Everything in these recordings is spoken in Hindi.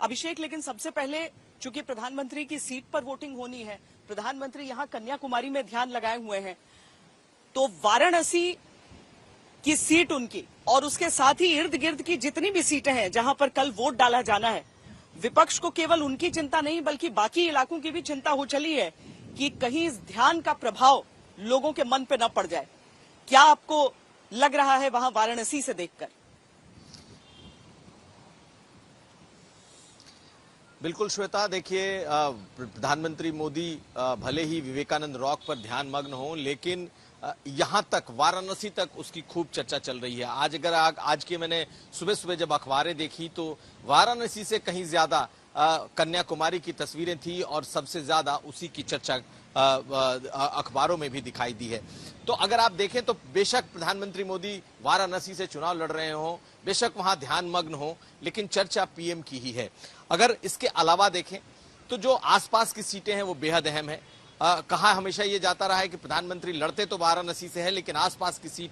अभिषेक, लेकिन सबसे पहले चूंकि प्रधानमंत्री की सीट पर वोटिंग होनी है, प्रधानमंत्री यहां कन्याकुमारी में ध्यान लगाए हुए हैं, तो वाराणसी की सीट उनकी और उसके साथ ही इर्द गिर्द की जितनी भी सीटें हैं जहां पर कल वोट डाला जाना है, विपक्ष को केवल उनकी चिंता नहीं बल्कि बाकी इलाकों की भी चिंता हो चली है कि कहीं इस ध्यान का प्रभाव लोगों के मन पे न पड़ जाए। क्या आपको लग रहा है वहां वाराणसी से देखकर? बिल्कुल श्वेता, देखिए प्रधानमंत्री मोदी भले ही विवेकानंद रॉक पर ध्यान मग्न हो, लेकिन यहां तक वाराणसी तक उसकी खूब चर्चा चल रही है। आज के मैंने सुबह सुबह जब अखबारें देखी तो वाराणसी से कहीं ज्यादा कन्याकुमारी की तस्वीरें थी और सबसे ज्यादा उसी की चर्चा अखबारों में भी दिखाई दी है। तो अगर आप देखें तो बेशक प्रधानमंत्री मोदी वाराणसी से चुनाव लड़ रहे हो, बेशक वहां ध्यान मग्न हो, लेकिन चर्चा पीएम की ही है। अगर इसके अलावा देखें तो जो आसपास की सीटें हैं वो बेहद अहम है। कहा हमेशा ये जाता रहा है कि प्रधानमंत्री लड़ते तो वाराणसी से है, लेकिन आसपास की सीट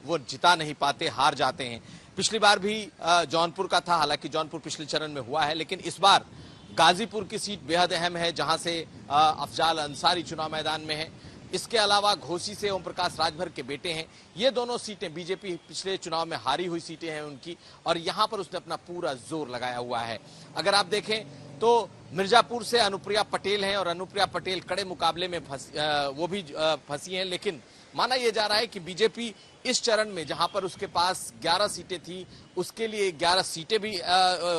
वो जिता नहीं पाते, हार जाते हैं। पिछली बार भी जौनपुर का था, हालांकि जौनपुर पिछले चरण में हुआ है, लेकिन इस बार गाजीपुर की सीट बेहद अहम है जहां से अफजाल अंसारी चुनाव मैदान में है। इसके अलावा घोसी से ओम प्रकाश राजभर के बेटे हैं। ये दोनों सीटें बीजेपी पिछले चुनाव में हारी हुई सीटें हैं उनकी, और यहां पर उसने अपना पूरा जोर लगाया हुआ है। अगर आप देखें तो मिर्जापुर से अनुप्रिया पटेल हैं और अनुप्रिया पटेल कड़े मुकाबले में फंसी हैं, लेकिन माना यह जा रहा है कि बीजेपी इस चरण में जहां पर उसके पास 11 सीटें थी, उसके लिए 11 सीटें भी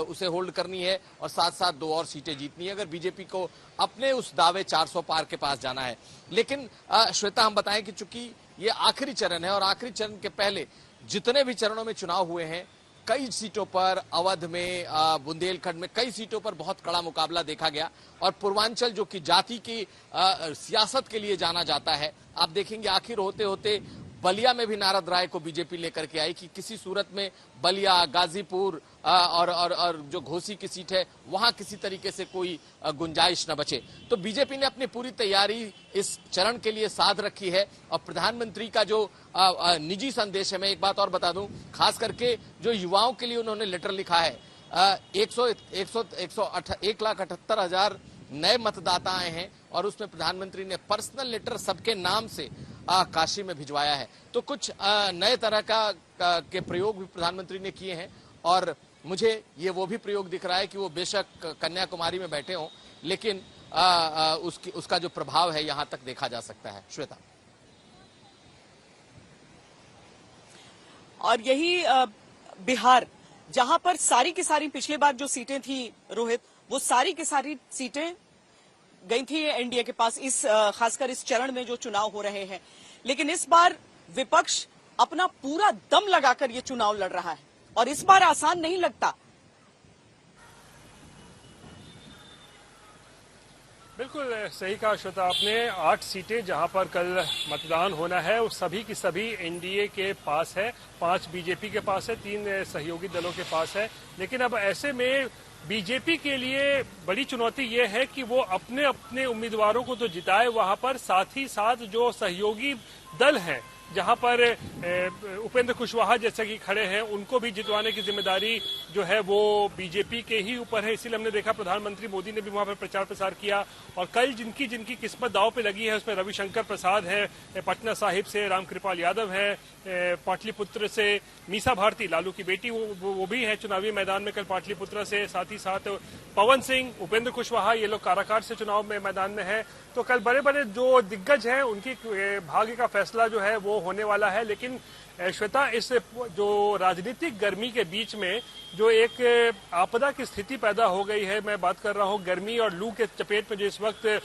उसे होल्ड करनी है और साथ साथ 2 और सीटें जीतनी है अगर बीजेपी को अपने उस दावे 400 पार के पास जाना है। लेकिन श्वेता, हम बताएं कि चूंकि ये आखिरी चरण है और आखिरी चरण के पहले जितने भी चरणों में चुनाव हुए हैं, कई सीटों पर अवध में, बुंदेलखंड में कई सीटों पर बहुत कड़ा मुकाबला देखा गया। और पूर्वांचल जो कि जाति की सियासत के लिए जाना जाता है, आप देखेंगे आखिर होते होते बलिया में भी नारद राय को बीजेपी लेकर के आई कि किसी सूरत में बलिया, गाजीपुर और जो घोसी की सीट है वहां किसी तरीके से कोई गुंजाइश न बचे। तो बीजेपी ने अपनी पूरी तैयारी इस चरण के लिए साध रखी है। और प्रधानमंत्री का जो निजी संदेश है, मैं एक बात और बता दूं, खास करके जो युवाओं के लिए उन्होंने लेटर लिखा है, 1,78,000 नए मतदाता आए हैं और उसमें प्रधानमंत्री ने पर्सनल लेटर सबके नाम से काशी में भिजवाया है। तो कुछ नए तरह के प्रयोग भी प्रधानमंत्री ने किए हैं और मुझे ये वो भी प्रयोग दिख रहा है कि वो बेशक कन्याकुमारी में बैठे हों, लेकिन उसका जो प्रभाव है यहां तक देखा जा सकता है। श्वेता, और यही बिहार, जहां पर सारी की सारी पिछली बार जो सीटें थी रोहित, वो सारी की सारी सीटें गई थी एनडीए के पास, इस खासकर इस चरण में जो चुनाव हो रहे हैं। लेकिन इस बार विपक्ष अपना पूरा दम लगाकर ये चुनाव लड़ रहा है और इस बार आसान नहीं लगता। बिल्कुल सही कहा श्वेता आपने। 8 सीटें जहां पर कल मतदान होना है वो सभी की सभी एनडीए के पास है, 5 बीजेपी के पास है, 3 सहयोगी दलों के पास है। लेकिन अब ऐसे में बीजेपी के लिए बड़ी चुनौती ये है कि वो अपने अपने उम्मीदवारों को तो जिताए, वहां पर साथ ही साथ जो सहयोगी दल हैं, जहां पर उपेंद्र कुशवाहा जैसे कि खड़े हैं, उनको भी जितवाने की जिम्मेदारी जो है वो बीजेपी के ही ऊपर है। इसीलिए हमने देखा प्रधानमंत्री मोदी ने भी वहां पर प्रचार प्रसार किया और कल जिनकी किस्मत दांव पे लगी है उसमें रविशंकर प्रसाद है पटना साहिब से, रामकृपाल यादव है पाटलिपुत्र से, मीसा भारती लालू की बेटी वो भी है चुनावी मैदान में कल पाटलिपुत्र से, साथ ही साथ पवन सिंह, उपेंद्र कुशवाहा, ये लोग काराकाट से चुनाव में मैदान में है। तो कल बड़े बड़े जो दिग्गज हैं उनकी भाग्य का फैसला जो है वो होने वाला है। लेकिन श्वेता, इस जो राजनीतिक गर्मी के बीच में जो एक आपदा की स्थिति पैदा हो गई है, मैं बात कर रहा हूं गर्मी और लू के चपेट में जो इस वक्त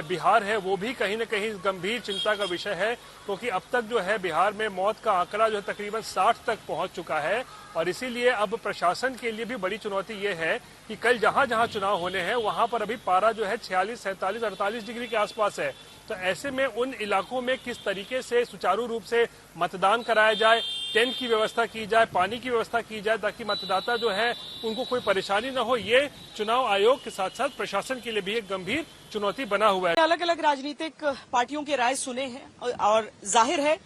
बिहार है, वो भी कहीं न कहीं गंभीर चिंता का विषय है, क्योंकि अब तक जो है बिहार में मौत का आंकड़ा जो है तकरीबन 60 तक पहुंच चुका है। और इसीलिए अब प्रशासन के लिए भी बड़ी चुनौती ये है कि कल जहां जहां चुनाव होने हैं वहां पर अभी पारा जो है 46, 47, 48 डिग्री के आसपास है। तो ऐसे में उन इलाकों में किस तरीके से सुचारू रूप से मतदान कराया जाए, टेंट की व्यवस्था की जाए, पानी की व्यवस्था की जाए, ताकि मतदाता जो है उनको कोई परेशानी न हो, ये चुनाव आयोग के साथ साथ प्रशासन के लिए भी एक गंभीर चुनौती बना हुआ है। अलग अलग राजनीतिक पार्टियों की राय सुने हैं और जाहिर है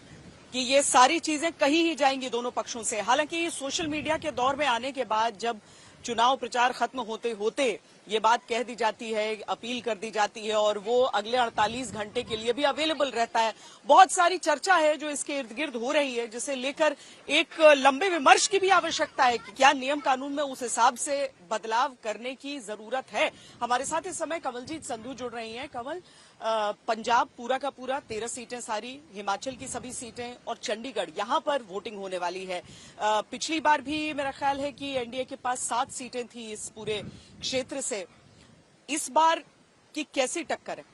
कि ये सारी चीजें कही ही जाएंगी दोनों पक्षों से। हालांकि सोशल मीडिया के दौर में आने के बाद जब चुनाव प्रचार खत्म होते होते ये बात कह दी जाती है, अपील कर दी जाती है और वो अगले 48 घंटे के लिए भी अवेलेबल रहता है। बहुत सारी चर्चा है जो इसके इर्द गिर्द हो रही है, जिसे लेकर एक लंबे विमर्श की भी आवश्यकता है कि क्या नियम कानून में उस हिसाब से बदलाव करने की जरूरत है। हमारे साथ इस समय कमलजीत संधू जुड़ रही हैं। कमल, पंजाब पूरा का पूरा 13 सीटें सारी, हिमाचल की सभी सीटें और चंडीगढ़, यहां पर वोटिंग होने वाली है। पिछली बार भी मेरा ख्याल है कि एनडीए के पास 7 सीटें थी इस पूरे क्षेत्र से। इस बार की कैसी टक्कर है?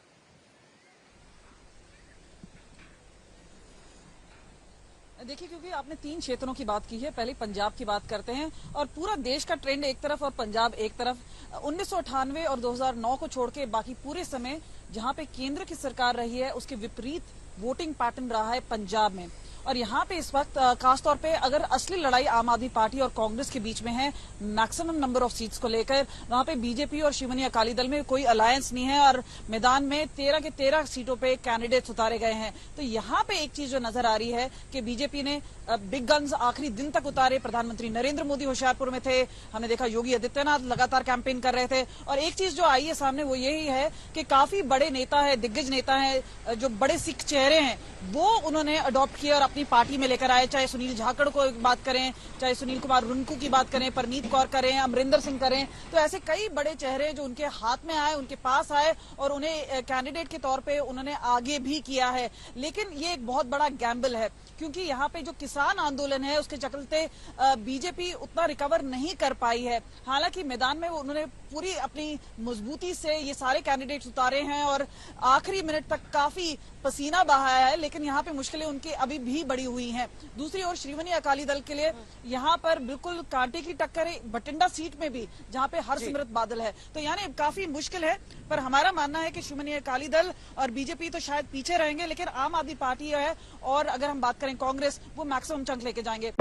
देखिए, क्योंकि आपने 3 क्षेत्रों की बात की है, पहले पंजाब की बात करते हैं और पूरा देश का ट्रेंड एक तरफ और पंजाब एक तरफ। 1998 और 2009 को छोड़ के बाकी पूरे समय जहां पे केंद्र की सरकार रही है उसके विपरीत वोटिंग पैटर्न रहा है पंजाब में। और यहाँ पे इस वक्त खासतौर पे अगर असली लड़ाई आम आदमी पार्टी और कांग्रेस के बीच में है मैक्सिमम नंबर ऑफ सीट्स को लेकर, वहां पे बीजेपी और शिवनी अकाली दल में कोई अलायंस नहीं है और मैदान में 13 के 13 सीटों पे कैंडिडेट्स उतारे गए हैं। तो यहाँ पे एक चीज जो नजर आ रही है कि बीजेपी ने बिग गन्स आखिरी दिन तक उतारे। प्रधानमंत्री नरेंद्र मोदी होशियारपुर में थे, हमने देखा योगी आदित्यनाथ लगातार कैंपेन कर रहे थे। और एक चीज जो आई है सामने वो यही है कि काफी बड़े नेता है, दिग्गज नेता है, जो बड़े सिख चेहरे हैं वो उन्होंने अडॉप्ट किया और अपनी पार्टी में लेकर आए। चाहे सुनील जाखड़ को बात करें, चाहे सुनील कुमार रुनकू की बात करें, परनीत कौर करें, अमरिंदर सिंह करें, तो ऐसे कई बड़े चेहरे जो उनके हाथ में आए, उनके पास आए और उन्हें कैंडिडेट के तौर पे उन्होंने आगे भी किया है। लेकिन ये एक बहुत बड़ा गैम्बल है क्योंकि यहाँ पे जो किसान आंदोलन है उसके चलते बीजेपी उतना रिकवर नहीं कर पाई है। हालांकि मैदान में उन्होंने पूरी अपनी मजबूती से ये सारे कैंडिडेट्स उतारे हैं और आखिरी मिनट तक काफी पसीना बहाया है, लेकिन यहाँ पे मुश्किलें उनकी अभी भी बढ़ी हुई हैं। दूसरी ओर श्रीमनी अकाली दल के लिए यहाँ पर बिल्कुल कांटे की टक्कर है बठिंडा सीट में भी, जहाँ पे हरसिमरत बादल है, तो यानी काफी मुश्किल है। पर हमारा मानना है कि श्रीमनी अकाली दल और बीजेपी तो शायद पीछे रहेंगे, लेकिन आम आदमी पार्टी है और अगर हम बात करें कांग्रेस, वो मैक्सिमम चंक लेके जाएंगे।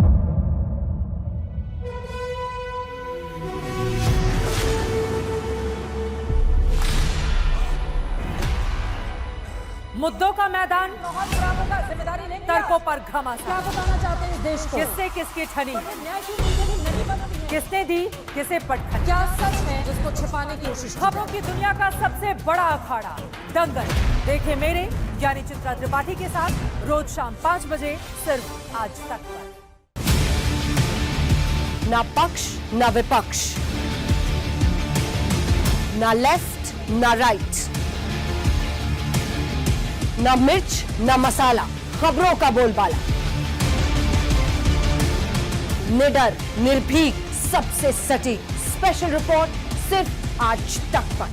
मुद्दों का मैदान, जिम्मेदारी नहीं, तर्कों पर घमासान। क्या बताना चाहते हैं देश को? किससे किसकी ठनी, किसने दी किसे पटखनी, क्या सच है जिसको छिपाने की कोशिश? खबरों की दुनिया का सबसे बड़ा अखाड़ा दंगल देखे मेरे यानी चित्रा त्रिपाठी के साथ रोज शाम 5 बजे सिर्फ आज तक पर। ना पक्ष ना विपक्ष, ना लेफ्ट ना राइट, ना मिर्च ना मसाला, खबरों का बोलबाला, निडर निर्भीक सबसे सटीक स्पेशल रिपोर्ट सिर्फ आज तक पर।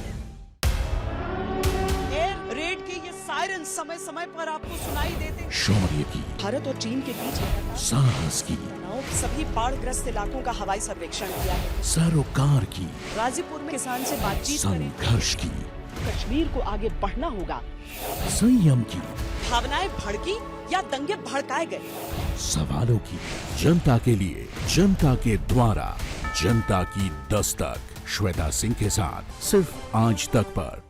एयर रेड के ये सायरन समय समय पर आपको सुनाई देते हैं। शौर्य की, भारत और चीन के बीच साहस की, सभी बाढ़ग्रस्त इलाकों का हवाई सर्वेक्षण किया है। सरोकार की, गाजीपुर में किसान से बातचीत करें। संघर्ष की, कश्मीर को आगे बढ़ना होगा। संयम की, भावनाएं भड़की या दंगे भड़काए गए, सवालों की, जनता के लिए, जनता के द्वारा, जनता की दस्तक। श्वेता सिंह के साथ सिर्फ आज तक पर।